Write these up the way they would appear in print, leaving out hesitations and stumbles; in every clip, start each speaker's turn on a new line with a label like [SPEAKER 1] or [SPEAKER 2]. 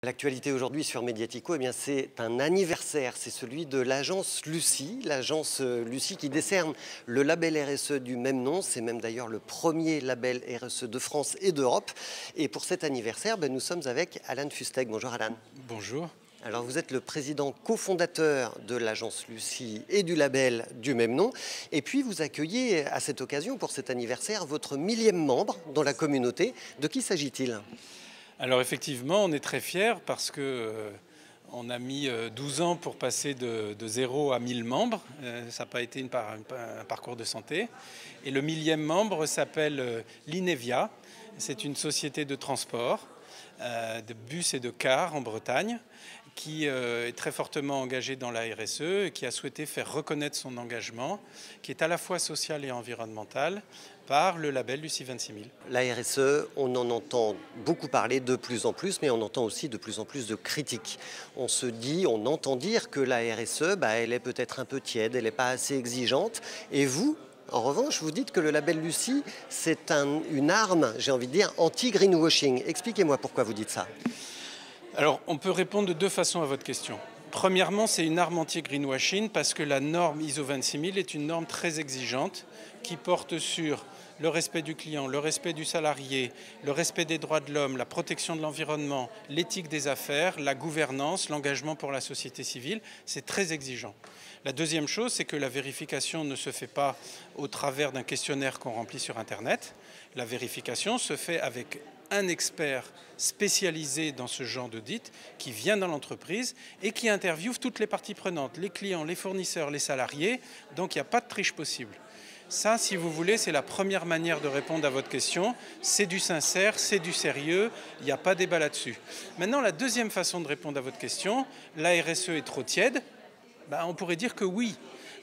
[SPEAKER 1] L'actualité aujourd'hui sur Mediatico, eh bien, c'est un anniversaire, c'est celui de l'agence Lucie, qui décerne le label RSE du même nom. C'est même d'ailleurs le premier label RSE de France et d'Europe. Et pour cet anniversaire, nous sommes avec Alan Fustek. Bonjour Alan.
[SPEAKER 2] Bonjour.
[SPEAKER 1] Alors vous êtes le président cofondateur de l'agence Lucie et du label du même nom. Et puis vous accueillez à cette occasion, pour cet anniversaire, votre 1000e membre dans la communauté. De qui s'agit-il ?
[SPEAKER 2] Alors effectivement, on est très fiers parce que on a mis 12 ans pour passer de 0 à 1000 membres. Ça n'a pas été un parcours de santé. Et le 1000e membre s'appelle l'Inevia. C'est une société de transport, de bus et de cars en Bretagne, qui est très fortement engagée dans la RSE et qui a souhaité faire reconnaître son engagement, qui est à la fois social et environnemental, par le label Lucie 26000.
[SPEAKER 1] La RSE, on en entend beaucoup parler de plus en plus, mais on entend aussi de plus en plus de critiques. On entend dire que la RSE, elle est peut-être un peu tiède, elle n'est pas assez exigeante. Et vous, en revanche, vous dites que le label Lucie, c'est une arme, j'ai envie de dire, anti-greenwashing. Expliquez-moi pourquoi vous dites ça.
[SPEAKER 2] Alors, on peut répondre de deux façons à votre question. Premièrement, c'est une arme anti-greenwashing parce que la norme ISO 26000 est une norme très exigeante qui porte sur le respect du client, le respect du salarié, le respect des droits de l'homme, la protection de l'environnement, l'éthique des affaires, la gouvernance, l'engagement pour la société civile. C'est très exigeant. La deuxième chose, c'est que la vérification ne se fait pas au travers d'un questionnaire qu'on remplit sur Internet. La vérification se fait avec un expert spécialisé dans ce genre d'audit qui vient dans l'entreprise et qui interviewe toutes les parties prenantes, les clients, les fournisseurs, les salariés. Donc il n'y a pas de triche possible. Ça, si vous voulez, c'est la première manière de répondre à votre question. C'est du sincère, c'est du sérieux, il n'y a pas débat là-dessus. Maintenant, la deuxième façon de répondre à votre question, la RSE est trop tiède, on pourrait dire que oui.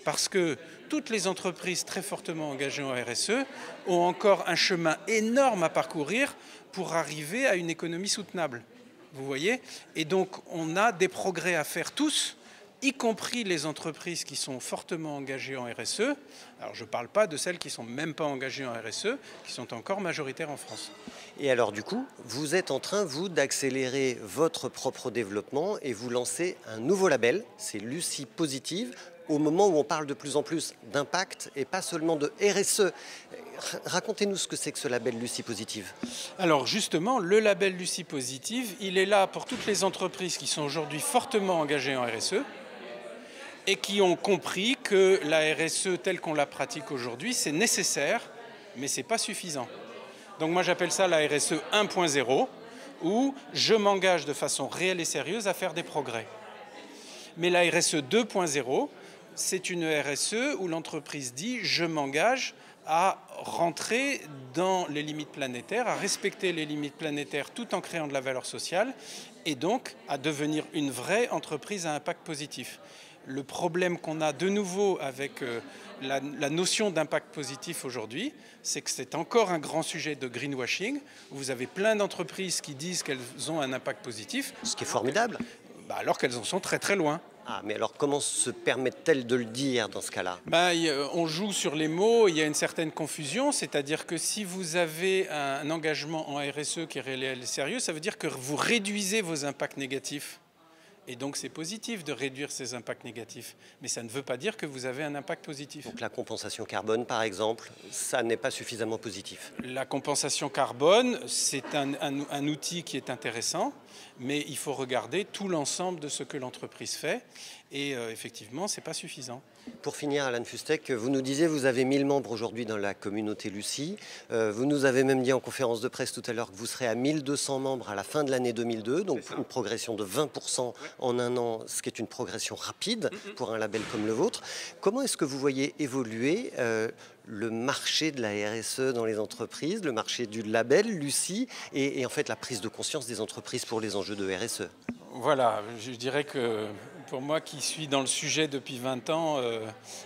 [SPEAKER 2] Parce que toutes les entreprises très fortement engagées en RSE ont encore un chemin énorme à parcourir pour arriver à une économie soutenable. Vous voyez ? Et donc, on a des progrès à faire tous, y compris les entreprises qui sont fortement engagées en RSE. Alors, je ne parle pas de celles qui ne sont même pas engagées en RSE, qui sont encore majoritaires en France.
[SPEAKER 1] Et alors, du coup, vous êtes en train, vous, d'accélérer votre propre développement et vous lancez un nouveau label, c'est Lucie Positive, au moment où on parle de plus en plus d'impact et pas seulement de RSE. Racontez-nous ce que c'est que ce label Lucie Positive.
[SPEAKER 2] Alors justement, le label Lucie Positive, il est là pour toutes les entreprises qui sont aujourd'hui fortement engagées en RSE et qui ont compris que la RSE telle qu'on la pratique aujourd'hui, c'est nécessaire, mais ce n'est pas suffisant. Donc moi j'appelle ça la RSE 1.0, où je m'engage de façon réelle et sérieuse à faire des progrès. Mais la RSE 2.0, c'est une RSE où l'entreprise dit « je m'engage à rentrer dans les limites planétaires, à respecter les limites planétaires tout en créant de la valeur sociale et donc à devenir une vraie entreprise à impact positif ». Le problème qu'on a de nouveau avec la notion d'impact positif aujourd'hui, c'est que c'est encore un grand sujet de greenwashing. Vous avez plein d'entreprises qui disent qu'elles ont un impact positif.
[SPEAKER 1] Ce qui est formidable.
[SPEAKER 2] Alors qu'elles en sont très très loin.
[SPEAKER 1] Ah, mais alors comment se permettent-elles de le dire dans ce cas-là ?
[SPEAKER 2] On joue sur les mots, il y a une certaine confusion, c'est-à-dire que si vous avez un engagement en RSE qui est réel et sérieux, ça veut dire que vous réduisez vos impacts négatifs. Et donc c'est positif de réduire ces impacts négatifs, mais ça ne veut pas dire que vous avez un impact positif.
[SPEAKER 1] Donc la compensation carbone, par exemple, ça n'est pas suffisamment positif.
[SPEAKER 2] La compensation carbone, c'est un outil qui est intéressant, mais il faut regarder tout l'ensemble de ce que l'entreprise fait, et effectivement, ce n'est pas suffisant.
[SPEAKER 1] Pour finir, Alan Fustek, vous nous disiez vous avez 1000 membres aujourd'hui dans la communauté Lucie. Vous nous avez même dit en conférence de presse tout à l'heure que vous serez à 1200 membres à la fin de l'année 2002, donc une progression de 20% en un an, ce qui est une progression rapide pour un label comme le vôtre. Comment est-ce que vous voyez évoluer le marché de la RSE dans les entreprises, le marché du label Lucie et en fait la prise de conscience des entreprises pour les enjeux de RSE ?
[SPEAKER 2] Voilà, je dirais que pour moi qui suis dans le sujet depuis 20 ans,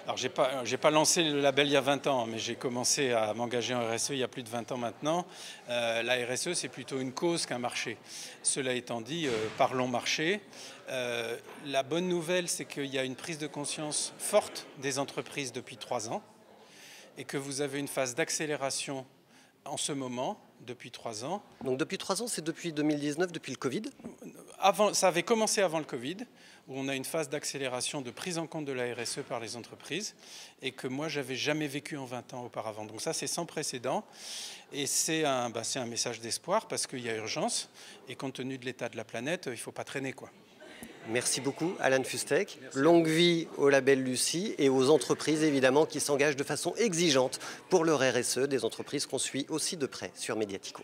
[SPEAKER 2] alors j'ai pas lancé le label il y a 20 ans, mais j'ai commencé à m'engager en RSE il y a plus de 20 ans maintenant. La RSE, c'est plutôt une cause qu'un marché. Cela étant dit, parlons marché. La bonne nouvelle, c'est qu'il y a une prise de conscience forte des entreprises depuis 3 ans et que vous avez une phase d'accélération en ce moment, depuis 3 ans.
[SPEAKER 1] Donc depuis 3 ans, c'est depuis 2019, depuis le Covid ?
[SPEAKER 2] ça avait commencé avant le Covid, où on a une phase d'accélération de prise en compte de la RSE par les entreprises, et que moi, j'avais jamais vécu en 20 ans auparavant. Donc ça, c'est sans précédent, et c'est un message d'espoir, parce qu'il y a urgence, et compte tenu de l'état de la planète, il ne faut pas traîner, quoi.
[SPEAKER 1] Merci beaucoup, Alan Fustek. Longue vie au label Lucie et aux entreprises, évidemment, qui s'engagent de façon exigeante pour leur RSE, des entreprises qu'on suit aussi de près sur Mediatico.